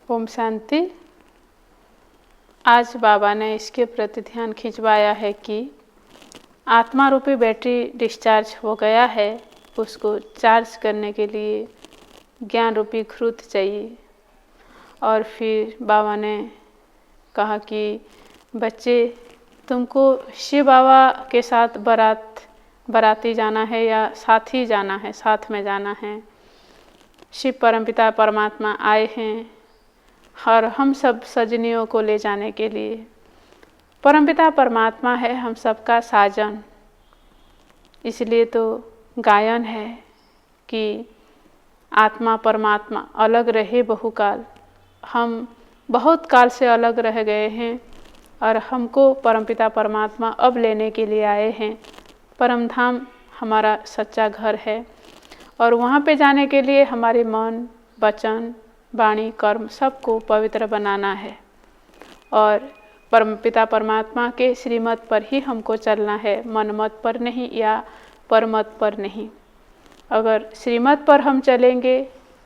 ओम शांति। आज बाबा ने इसके प्रति ध्यान खिंचवाया है कि आत्मा रूपी बैटरी डिस्चार्ज हो गया है, उसको चार्ज करने के लिए ज्ञान रूपी घृत चाहिए। और फिर बाबा ने कहा कि बच्चे, तुमको शिव बाबा के साथ बाराती जाना है या साथ ही जाना है, साथ में जाना है। शिव परमपिता परमात्मा आए हैं और हम सब सजनियों को ले जाने के लिए। परमपिता परमात्मा है हम सबका साजन। इसलिए तो गायन है कि आत्मा परमात्मा अलग रहे बहुकाल। हम बहुत काल से अलग रह गए हैं और हमको परमपिता परमात्मा अब लेने के लिए आए हैं। परम धाम हमारा सच्चा घर है और वहाँ पे जाने के लिए हमारे मन, वचन, वाणी, कर्म सबको पवित्र बनाना है और परमपिता परमात्मा के श्रीमत पर ही हमको चलना है, मनमत पर नहीं या परमत पर नहीं। अगर श्रीमत पर हम चलेंगे,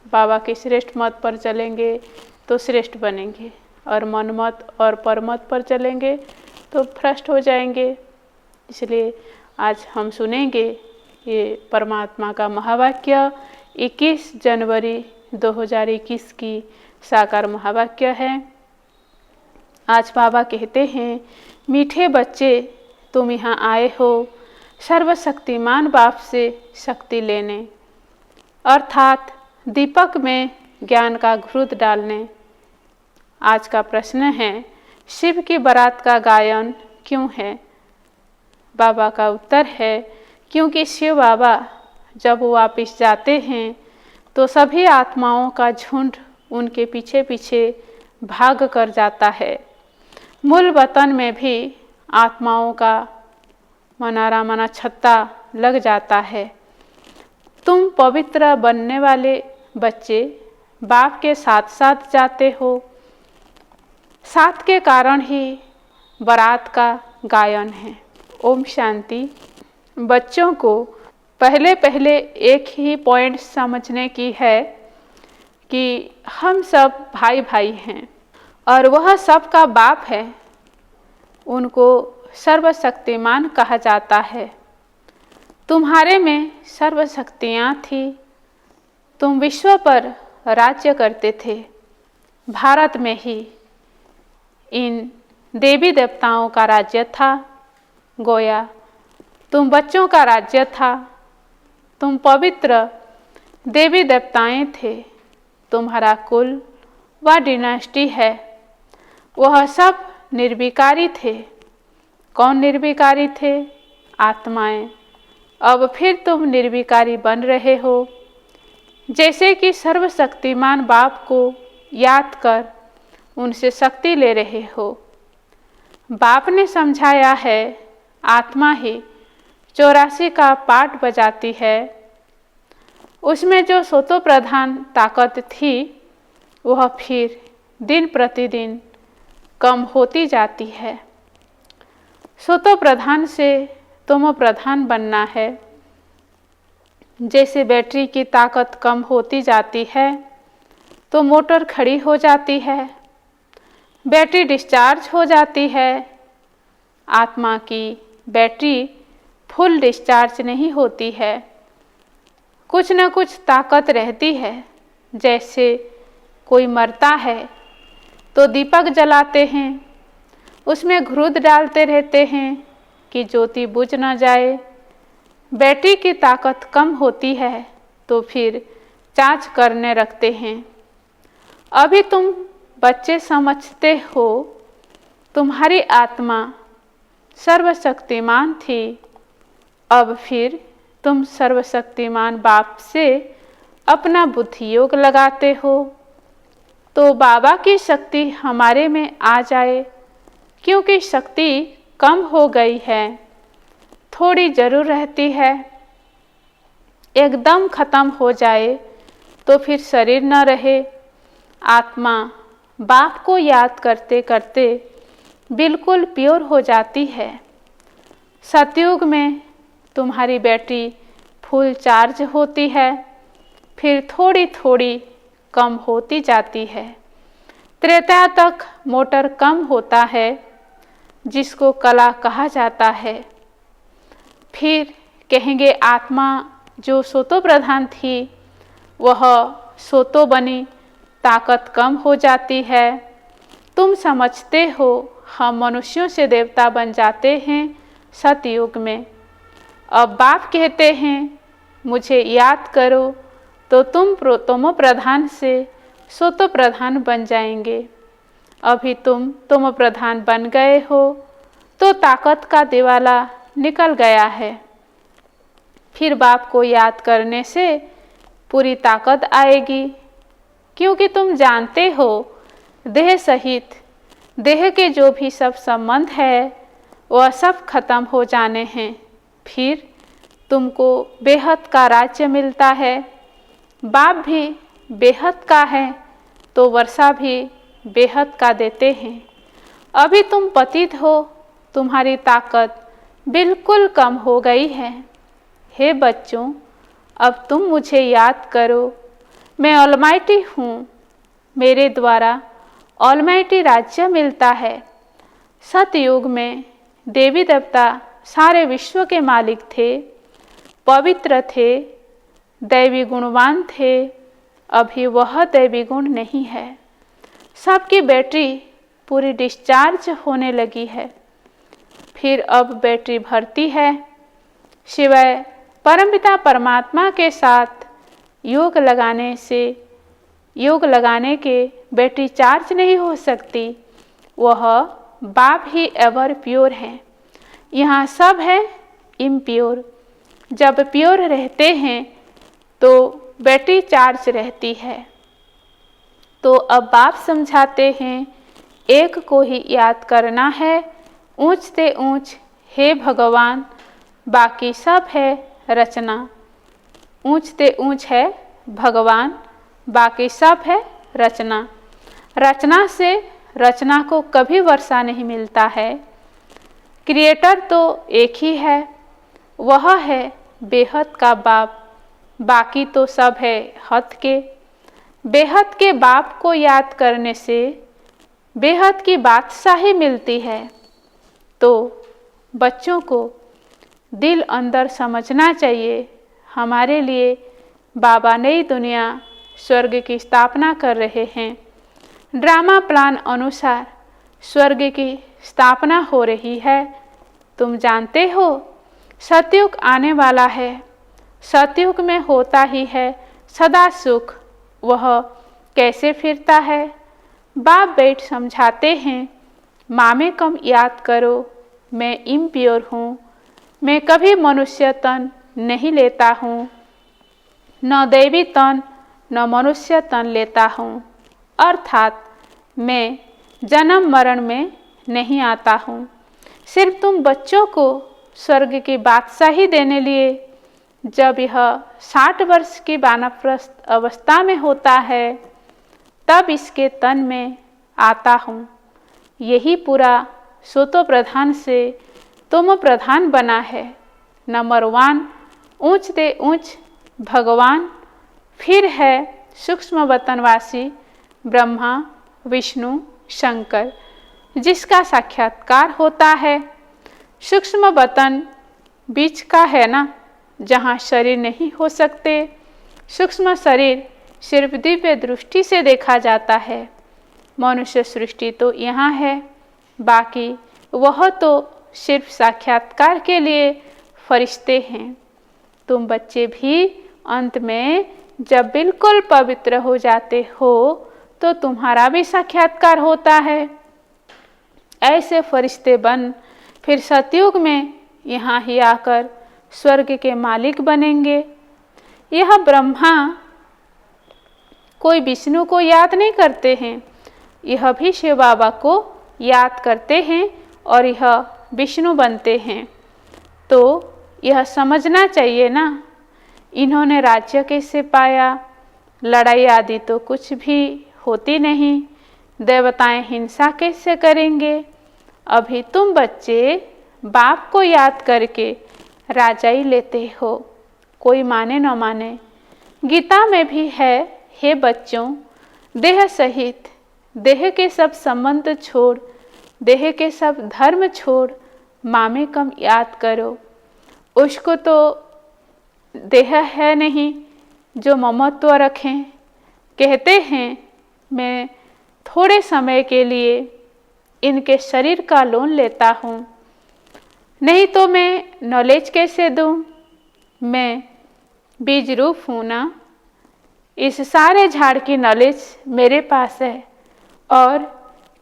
बाबा के श्रेष्ठ मत पर चलेंगे तो श्रेष्ठ बनेंगे, और मनमत और परमत पर चलेंगे तो भ्रष्ट हो जाएंगे। इसलिए आज हम सुनेंगे ये परमात्मा का महावाक्य 21 जनवरी 2021 की साकार महावाक्य है। आज बाबा कहते हैं, मीठे बच्चे, तुम यहाँ आए हो सर्वशक्तिमान बाप से शक्ति लेने, अर्थात दीपक में ज्ञान का घृत डालने। आज का प्रश्न है, शिव की बारात का गायन क्यों है? बाबा का उत्तर है, क्योंकि शिव बाबा जब वापिस जाते हैं तो सभी आत्माओं का झुंड उनके पीछे पीछे भाग कर जाता है। मूल वतन में भी आत्माओं का मनारा मना छत्ता लग जाता है। तुम पवित्र बनने वाले बच्चे बाप के साथ साथ जाते हो। साथ के कारण ही बारात का गायन है। ओम शांति। बच्चों को पहले एक ही पॉइंट समझने की है कि हम सब भाई भाई हैं और वह सबका बाप है। उनको सर्वशक्तिमान कहा जाता है। तुम्हारे में सर्वशक्तियाँ थी। तुम विश्व पर राज्य करते थे। भारत में ही इन देवी देवताओं का राज्य था। गोया तुम बच्चों का राज्य था। तुम पवित्र देवी देवताएं थे। तुम्हारा कुल व डिनास्टी है। वह सब निर्विकारी थे। कौन निर्विकारी थे? आत्माएं। अब फिर तुम निर्विकारी बन रहे हो। जैसे कि सर्वशक्तिमान बाप को याद कर उनसे शक्ति ले रहे हो। बाप ने समझाया है, आत्मा ही 84 का पाठ बजाती है। उसमें जो सोतो प्रधान ताकत थी वह फिर दिन प्रतिदिन कम होती जाती है। सोतो प्रधान से तमो प्रधान बनना है। जैसे बैटरी की ताकत कम होती जाती है तो मोटर खड़ी हो जाती है, बैटरी डिस्चार्ज हो जाती है। आत्मा की बैटरी फुल डिस्चार्ज नहीं होती है। कुछ न कुछ ताकत रहती है। जैसे कोई मरता है तो दीपक जलाते हैं, उसमें घृत डालते रहते हैं कि ज्योति बुझ न जाए। बैटरी की ताकत कम होती है तो फिर चार्ज करने रखते हैं। अभी तुम बच्चे समझते हो, तुम्हारी आत्मा सर्वशक्तिमान थी। अब फिर तुम सर्वशक्तिमान बाप से अपना बुद्धि योग लगाते हो तो बाबा की शक्ति हमारे में आ जाए। क्योंकि शक्ति कम हो गई है, थोड़ी जरूर रहती है। एकदम खत्म हो जाए तो फिर शरीर न रहे। आत्मा बाप को याद करते करते बिल्कुल प्योर हो जाती है। सतयुग में तुम्हारी बैटरी फुल चार्ज होती है, फिर थोड़ी थोड़ी कम होती जाती है। त्रेता तक मोटर कम होता है, जिसको कला कहा जाता है। फिर कहेंगे आत्मा जो सोतो प्रधान थी वह सोतो बनी, ताकत कम हो जाती है। तुम समझते हो हम मनुष्यों से देवता बन जाते हैं सतयुग में। अब बाप कहते हैं मुझे याद करो तो तुम तमो प्रधान से सोतो प्रधान बन जाएंगे। अभी तुम तमो प्रधान बन गए हो तो ताकत का दिवाला निकल गया है। फिर बाप को याद करने से पूरी ताकत आएगी, क्योंकि तुम जानते हो देह सहित देह के जो भी सब संबंध है वह सब खत्म हो जाने हैं। फिर तुमको बेहद का राज्य मिलता है। बाप भी बेहद का है तो वर्षा भी बेहद का देते हैं। अभी तुम पतित हो, तुम्हारी ताकत बिल्कुल कम हो गई है। हे बच्चों, अब तुम मुझे याद करो, मैं ऑलमाइटी हूँ। मेरे द्वारा ऑलमाइटी राज्य मिलता है। सतयुग में देवी देवता सारे विश्व के मालिक थे, पवित्र थे, दैवी गुणवान थे। अभी वह दैवी गुण नहीं है। सबकी बैटरी पूरी डिस्चार्ज होने लगी है। फिर अब बैटरी भरती है। शिवाय परमपिता परमात्मा के साथ योग लगाने के बैटरी चार्ज नहीं हो सकती। वह बाप ही एवर प्योर है। यहाँ सब है इम्प्योर। जब प्योर रहते हैं तो बैटरी चार्ज रहती है। तो अब बाप समझाते हैं एक को ही याद करना है, ऊंच से ऊंच हे भगवान, बाकी सब है रचना। ऊंच से ऊंच है भगवान, बाकी सब है रचना। रचना से रचना को कभी वर्षा नहीं मिलता है। क्रिएटर तो एक ही है, वह है बेहद का बाप, बाकी तो सब है हद के। बेहद के बाप को याद करने से बेहद की बादशाही मिलती है। तो बच्चों को दिल अंदर समझना चाहिए, हमारे लिए बाबा नई दुनिया स्वर्ग की स्थापना कर रहे हैं। ड्रामा प्लान अनुसार स्वर्ग की स्थापना हो रही है। तुम जानते हो सतयुग आने वाला है। सतयुग में होता ही है सदा सुख। वह कैसे फिरता है? बाप बैठ समझाते हैं, मामे कम याद करो, मैं इम्प्योर हूँ। मैं कभी मनुष्य तन नहीं लेता हूँ, न दैवी तन न मनुष्य तन लेता हूँ। अर्थात मैं जन्म मरण में नहीं आता हूँ। सिर्फ तुम बच्चों को स्वर्ग की बादशाही देने लिए जब यह 60 वर्ष की वानप्रस्थ अवस्था में होता है तब इसके तन में आता हूँ। यही पूरा सोतो प्रधान से तमो प्रधान बना है। नंबर 1 ऊंच से ऊंच भगवान, फिर है सूक्ष्म वतनवासी ब्रह्मा विष्णु शंकर, जिसका साक्षात्कार होता है। सूक्ष्म वतन बीच का है ना, जहाँ शरीर नहीं हो सकते। सूक्ष्म शरीर सिर्फ दिव्य दृष्टि से देखा जाता है। मनुष्य सृष्टि तो यहाँ है, बाकी वह तो सिर्फ साक्षात्कार के लिए फरिश्ते हैं। तुम बच्चे भी अंत में जब बिल्कुल पवित्र हो जाते हो तो तुम्हारा भी साक्षात्कार होता है। ऐसे फरिश्ते बन फिर सतयुग में यहाँ ही आकर स्वर्ग के मालिक बनेंगे। यह ब्रह्मा कोई विष्णु को याद नहीं करते हैं, यह भी शिव बाबा को याद करते हैं और यह विष्णु बनते हैं। तो यह समझना चाहिए ना, इन्होंने राज्य कैसे पाया? लड़ाई आदि तो कुछ भी होती नहीं। देवताएं हिंसा कैसे करेंगे? अभी तुम बच्चे बाप को याद करके राजाई लेते हो, कोई माने न माने। गीता में भी है, हे बच्चों, देह सहित देह के सब संबंध छोड़, देह के सब धर्म छोड़, मामे कम याद करो। उसको तो देह है नहीं जो ममत्व रखें। कहते हैं मैं थोड़े समय के लिए इनके शरीर का लोन लेता हूँ, नहीं तो मैं नॉलेज कैसे दूँ? मैं बीज रूप हूँ ना। इस सारे झाड़ की नॉलेज मेरे पास है और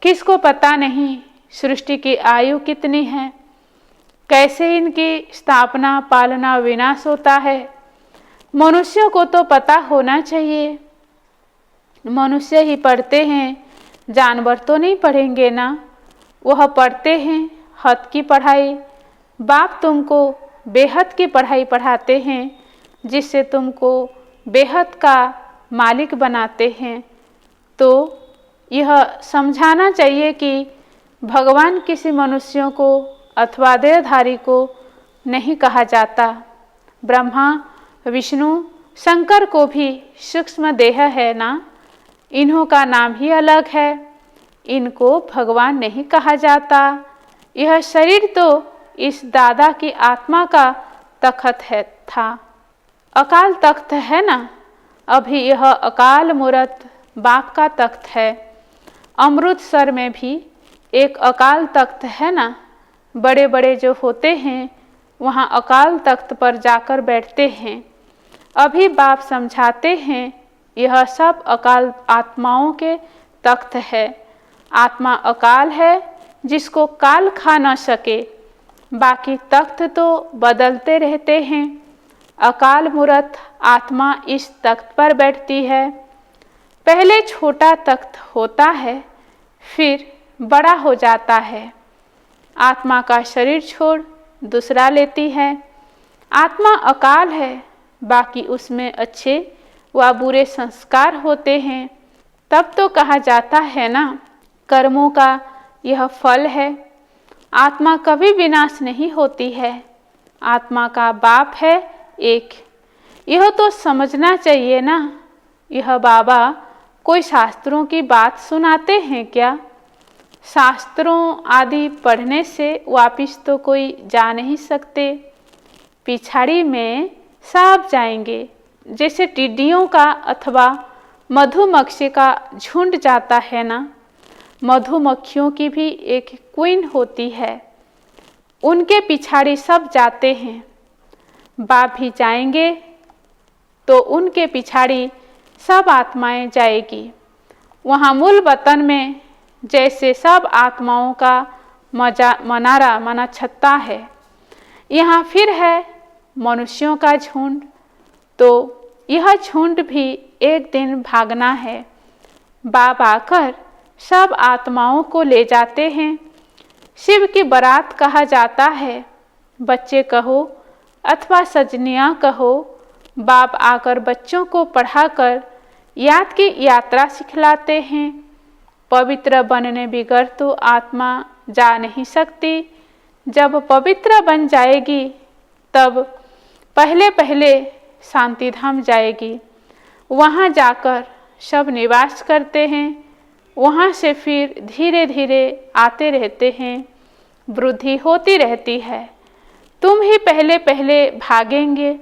किसको पता नहीं सृष्टि की आयु कितनी है, कैसे इनकी स्थापना पालना विनाश होता है। मनुष्यों को तो पता होना चाहिए। मनुष्य ही पढ़ते हैं, जानवर तो नहीं पढ़ेंगे ना। वह पढ़ते हैं हद की पढ़ाई। बाप तुमको बेहद की पढ़ाई पढ़ाते हैं, जिससे तुमको बेहद का मालिक बनाते हैं। तो यह समझाना चाहिए कि भगवान किसी मनुष्यों को अथवा देहधारी को नहीं कहा जाता। ब्रह्मा विष्णु शंकर को भी सूक्ष्म देह है ना, इन्हों का नाम ही अलग है। इनको भगवान नहीं कहा जाता। यह शरीर तो इस दादा की आत्मा का तख्त है था, अकाल तख्त है ना। अभी यह अकाल मूर्त बाप का तख्त है। अमृतसर में भी एक अकाल तख्त है ना। बड़े बड़े जो होते हैं वहाँ अकाल तख्त पर जाकर बैठते हैं। अभी बाप समझाते हैं यह सब अकाल आत्माओं के तख्त है। आत्मा अकाल है जिसको काल खा न सके। बाकी तख्त तो बदलते रहते हैं। अकाल मूर्त आत्मा इस तख्त पर बैठती है। पहले छोटा तख्त होता है, फिर बड़ा हो जाता है। आत्मा का शरीर छोड़ दूसरा लेती है। आत्मा अकाल है, बाकी उसमें अच्छे व बुरे संस्कार होते हैं। तब तो कहा जाता है ना, कर्मों का यह फल है। आत्मा कभी विनाश नहीं होती है। आत्मा का बाप है एक। यह तो समझना चाहिए ना। यह बाबा कोई शास्त्रों की बात सुनाते हैं क्या? शास्त्रों आदि पढ़ने से वापिस तो कोई जा नहीं सकते। पिछाड़ी में सब जाएंगे। जैसे टिड्डियों का अथवा मधुमक्खी का झुंड जाता है ना, मधुमक्खियों की भी एक क्वीन होती है, उनके पिछाड़ी सब जाते हैं। बाप भी जाएंगे तो उनके पिछाड़ी सब आत्माएं जाएगी। वहाँ मूल वतन में जैसे सब आत्माओं का मनारा माना छत्ता है, यहाँ फिर है मनुष्यों का झुंड। तो यह झुंड भी एक दिन भागना है। बाप आकर सब आत्माओं को ले जाते हैं। शिव की बारात कहा जाता है। बच्चे कहो अथवा सजनियाँ कहो, बाप आकर बच्चों को पढ़ाकर याद की यात्रा सिखलाते हैं। पवित्र बनने बिगड़ तो आत्मा जा नहीं सकती। जब पवित्र बन जाएगी तब पहले पहले शांति धाम जाएगी। वहाँ जाकर सब निवास करते हैं। वहाँ से फिर धीरे धीरे आते रहते हैं। वृद्धि होती रहती है। तुम ही पहले पहले भागेंगे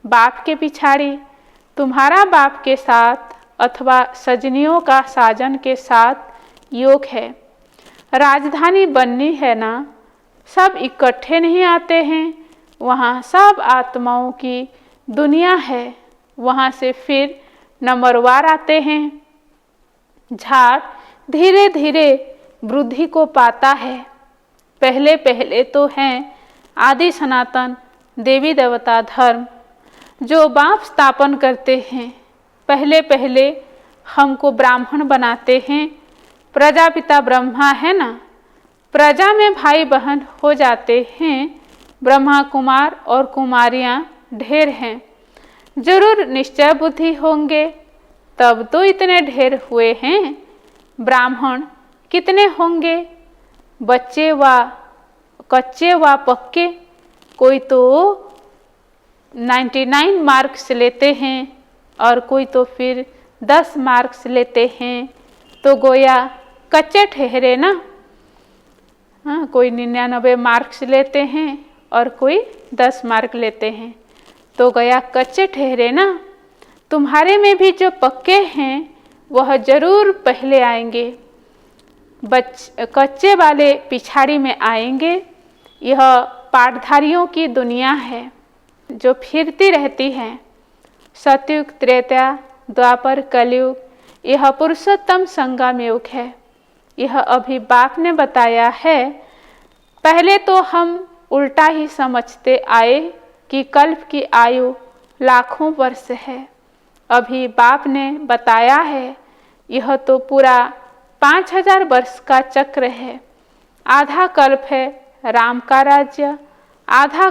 बाप के पिछाड़ी। तुम्हारा बाप के साथ अथवा सजनियों का साजन के साथ योग है। राजधानी बननी है ना, सब इकट्ठे नहीं आते हैं। वहाँ सब आत्माओं की दुनिया है। वहाँ से फिर नंबरवार आते हैं। झाड़ धीरे धीरे वृद्धि को पाता है। पहले पहले तो हैं आदि सनातन देवी देवता धर्म जो बाप स्थापन करते हैं। पहले पहले हमको ब्राह्मण बनाते हैं। प्रजापिता ब्रह्मा है ना, प्रजा में भाई बहन हो जाते हैं। ब्रह्मा कुमार और कुमारियाँ ढेर हैं। जरूर निश्चय बुद्धि होंगे, तब तो इतने ढेर हुए हैं। ब्राह्मण कितने होंगे? बच्चे व कच्चे व पक्के। कोई तो 99 मार्क्स लेते हैं और कोई तो फिर 10 मार्क्स लेते हैं। तो गोया कच्चे ठहरे ना। हाँ, कोई 99 मार्क्स लेते हैं और कोई 10 मार्क लेते हैं, तो गया कच्चे ठहरे ना। तुम्हारे में भी जो पक्के हैं वह जरूर पहले आएंगे, कच्चे वाले पिछाड़ी में आएंगे। यह पाठधारियों की दुनिया है जो फिरती रहती है। सतयुग, त्रेता, द्वापर, कलयुग, यह पुरुषोत्तम संगम युग है। यह अभी बाप ने बताया है। पहले तो हम उल्टा ही समझते आए कि कल्प की आयु लाखों वर्ष है। अभी बाप ने बताया है यह तो पूरा 5000 वर्ष का चक्र है। आधा कल्प है राम का राज्य, आधा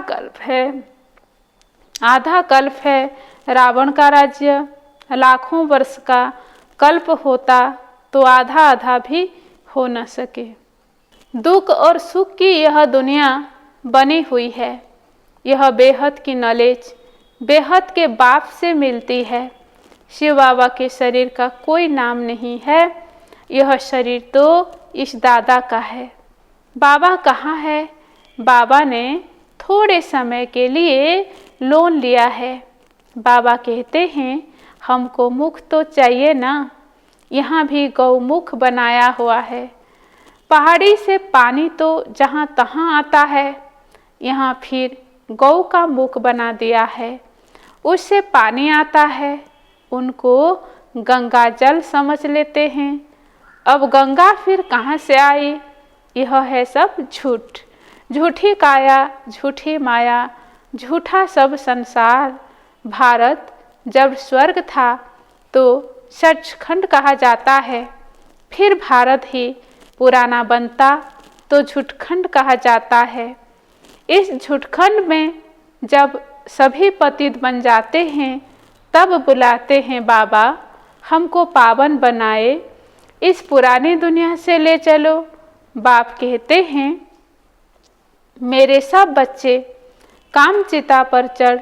कल्प है रावण का राज्य। लाखों वर्ष का कल्प होता तो आधा आधा भी हो न सके। दुख और सुख की यह दुनिया बनी हुई है। यह बेहद की नॉलेज बेहद के बाप से मिलती है। शिव बाबा के शरीर का कोई नाम नहीं है। यह शरीर तो इस दादा का है। बाबा कहाँ है? बाबा ने थोड़े समय के लिए लोन लिया है। बाबा कहते हैं हमको मुख तो चाहिए ना। यहाँ भी गौमुख बनाया हुआ है। पहाड़ी से पानी तो जहाँ तहाँ आता है, यहाँ फिर गौ का मुख बना दिया है। उससे पानी आता है, उनको गंगा जल समझ लेते हैं। अब गंगा फिर कहाँ से आई? यह है सब झूठ, झूठी काया, झूठी माया, झूठा सब संसार। भारत जब स्वर्ग था तो सचखंड कहा जाता है, फिर भारत ही पुराना बनता तो झूठखंड कहा जाता है। इस झूठखंड में जब सभी पतित बन जाते हैं तब बुलाते हैं बाबा हमको पावन बनाए, इस पुरानी दुनिया से ले चलो। बाप कहते हैं मेरे सब बच्चे काम चिता पर चढ़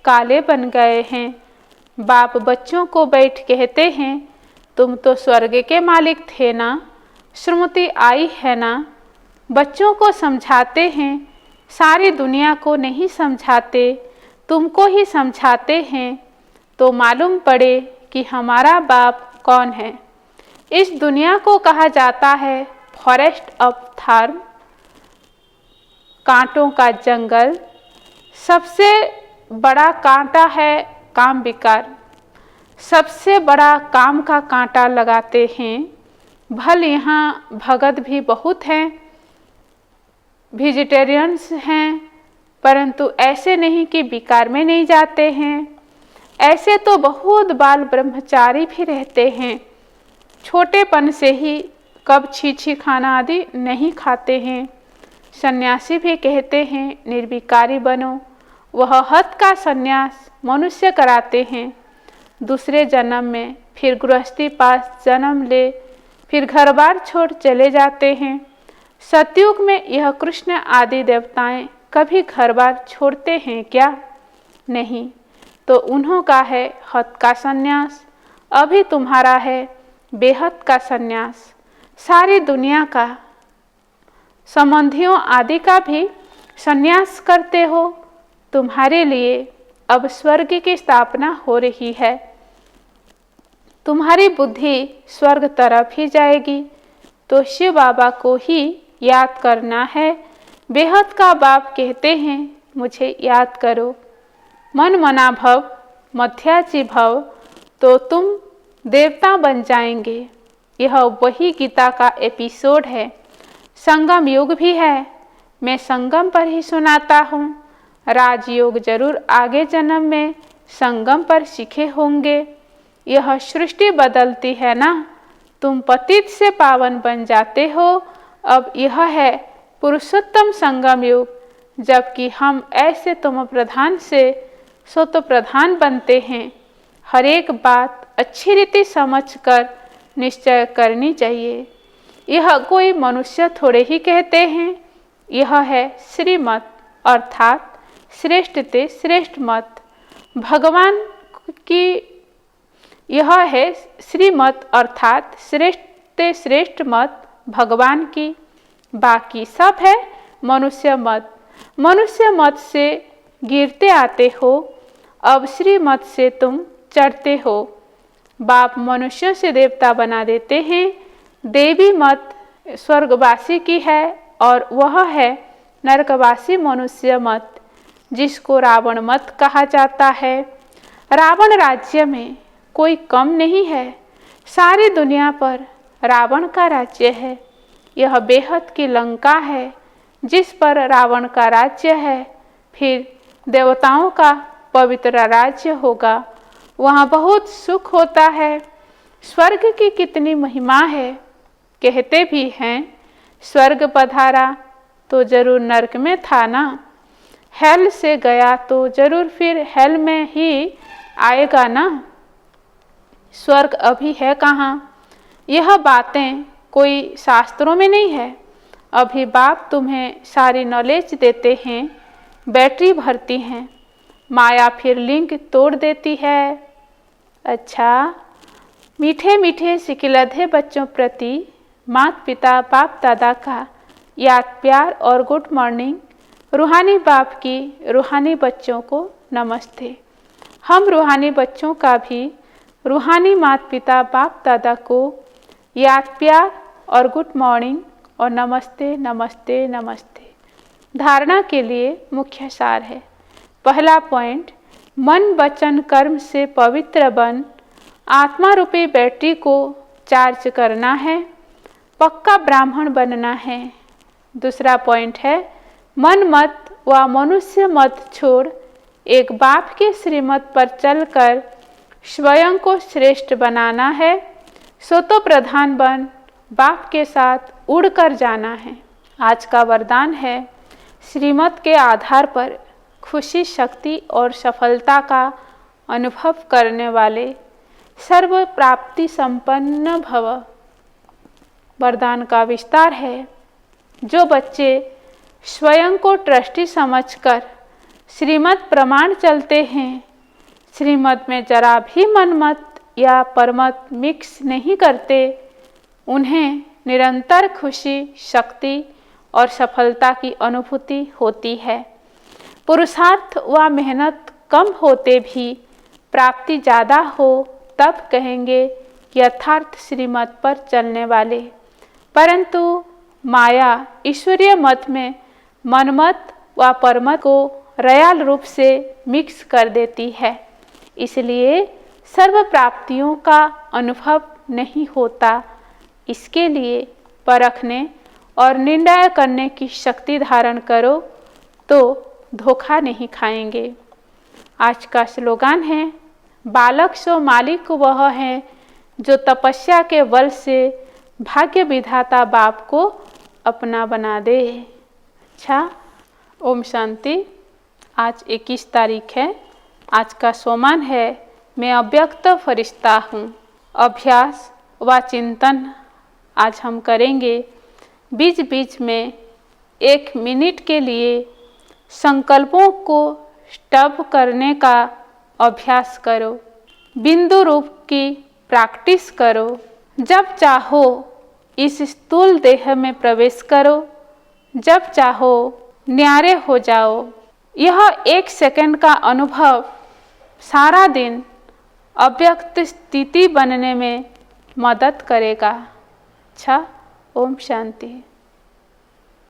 काले बन गए हैं। बाप बच्चों को बैठ कहते हैं तुम तो स्वर्ग के मालिक थे ना, श्रीमती आई है ना। बच्चों को समझाते हैं, सारी दुनिया को नहीं समझाते, तुमको ही समझाते हैं तो मालूम पड़े कि हमारा बाप कौन है। इस दुनिया को कहा जाता है फॉरेस्ट ऑफ थॉर्न, कांटों का जंगल। सबसे बड़ा कांटा है काम विकार। सबसे बड़ा काम का कांटा लगाते हैं। भल यहाँ भगत भी बहुत हैं, वेजिटेरियंस हैं, परंतु ऐसे नहीं कि विकार में नहीं जाते हैं। ऐसे तो बहुत बाल ब्रह्मचारी भी रहते हैं, छोटेपन से ही कब छीछी खाना आदि नहीं खाते हैं। सन्यासी भी कहते हैं निर्विकारी बनो। वह हद का सन्यास मनुष्य कराते हैं। दूसरे जन्म में फिर गृहस्थी पास जन्म ले, फिर घर बार छोड़ चले जाते हैं। सतयुग में यह कृष्ण आदि देवताएं कभी घर बार छोड़ते हैं क्या? नहीं। तो उन्हों का है हद का सन्यास, अभी तुम्हारा है बेहद का सन्यास। सारी दुनिया का संबंधियों आदि का भी सन्यास करते हो। तुम्हारे लिए अब स्वर्ग की स्थापना हो रही है। तुम्हारी बुद्धि स्वर्ग तरफ ही जाएगी, तो शिव बाबा को ही याद करना है। बेहद का बाप कहते हैं मुझे याद करो। मन मना भव मध्याची भव, तो तुम देवता बन जाएंगे। यह वही गीता का एपिसोड है। संगम युग भी है, मैं संगम पर ही सुनाता हूँ। राजयोग जरूर आगे जन्म में संगम पर सीखे होंगे। यह सृष्टि बदलती है ना, तुम पतित से पावन बन जाते हो। अब यह है पुरुषोत्तम संगम युग, जबकि हम ऐसे तुम प्रधान से सो तो प्रधान बनते हैं। हर एक बात अच्छी रीति समझकर निश्चय करनी चाहिए। यह कोई मनुष्य थोड़े ही कहते हैं, यह है श्रीमत अर्थात श्रेष्ठ ते श्रेष्ठ मत। भगवान की यह है श्रीमत अर्थात श्रेष्ठ सबसे श्रेष्ठ मत भगवान की, बाकी सब है मनुष्य मत। मनुष्य मत से गिरते आते हो, अब श्री मत से तुम चढ़ते हो। बाप मनुष्यों से देवता बना देते हैं। देवी मत स्वर्गवासी की है और वह है नरकवासी मनुष्य मत, जिसको रावण मत कहा जाता है। रावण राज्य में कोई कम नहीं है, सारी दुनिया पर रावण का राज्य है। यह बेहद की लंका है जिस पर रावण का राज्य है। फिर देवताओं का पवित्र राज्य होगा, वहाँ बहुत सुख होता है। स्वर्ग की कितनी महिमा है। कहते भी हैं स्वर्ग पधारा तो जरूर नरक में था ना, हेल से गया तो जरूर फिर हेल में ही आएगा ना। स्वर्ग अभी है कहाँ, यह बातें कोई शास्त्रों में नहीं है। अभी बाप तुम्हें सारी नॉलेज देते हैं, बैटरी भरती हैं, माया फिर लिंक तोड़ देती है। अच्छा, मीठे मीठे सिकिलधे बच्चों प्रति माता पिता बाप दादा का याद प्यार और गुड मॉर्निंग। रूहानी बाप की रूहानी बच्चों को नमस्ते। हम रूहानी बच्चों का भी रूहानी माता पिता बाप दादा को याद प्यार और गुड मॉर्निंग और नमस्ते नमस्ते नमस्ते। धारणा के लिए मुख्य सार है। पहला पॉइंट, मन वचन कर्म से पवित्र बन आत्मा रूपी बैटरी को चार्ज करना है, पक्का ब्राह्मण बनना है। दूसरा पॉइंट है, मन मत व मनुष्य मत छोड़ एक बाप के श्रीमत पर चलकर स्वयं को श्रेष्ठ बनाना है। सो तो प्रधान बन बाप के साथ उड़कर जाना है। आज का वरदान है, श्रीमत के आधार पर खुशी शक्ति और सफलता का अनुभव करने वाले सर्व प्राप्ति संपन्न भव। वरदान का विस्तार है, जो बच्चे स्वयं को ट्रस्टी समझकर श्रीमत प्रमाण चलते हैं, श्रीमत में जरा भी मनमत या परमत मिक्स नहीं करते, उन्हें निरंतर खुशी शक्ति और सफलता की अनुभूति होती है। पुरुषार्थ व मेहनत कम होते भी प्राप्ति ज़्यादा हो तब कहेंगे यथार्थ श्रीमत पर चलने वाले। परंतु माया ईश्वरीय मत में मनमत व परमत को रयाल रूप से मिक्स कर देती है, इसलिए सर्व प्राप्तियों का अनुभव नहीं होता। इसके लिए परखने और निर्णय करने की शक्ति धारण करो तो धोखा नहीं खाएंगे। आज का स्लोगान है, बालक सो मालिक वह है जो तपस्या के बल से भाग्य विधाता बाप को अपना बना दे। अच्छा, ओम शांति। आज 21 तारीख है। आज का सोमान है, मैं अव्यक्त फरिश्ता हूँ। अभ्यास व चिंतन आज हम करेंगे। बीच बीच में 1 मिनट के लिए संकल्पों को स्टब करने का अभ्यास करो। बिंदु रूप की प्रैक्टिस करो। जब चाहो इस स्थूल देह में प्रवेश करो, जब चाहो न्यारे हो जाओ। यह 1 सेकंड का अनुभव सारा दिन अव्यक्त स्थिति बनने में मदद करेगा। अच्छा, ओम शांति।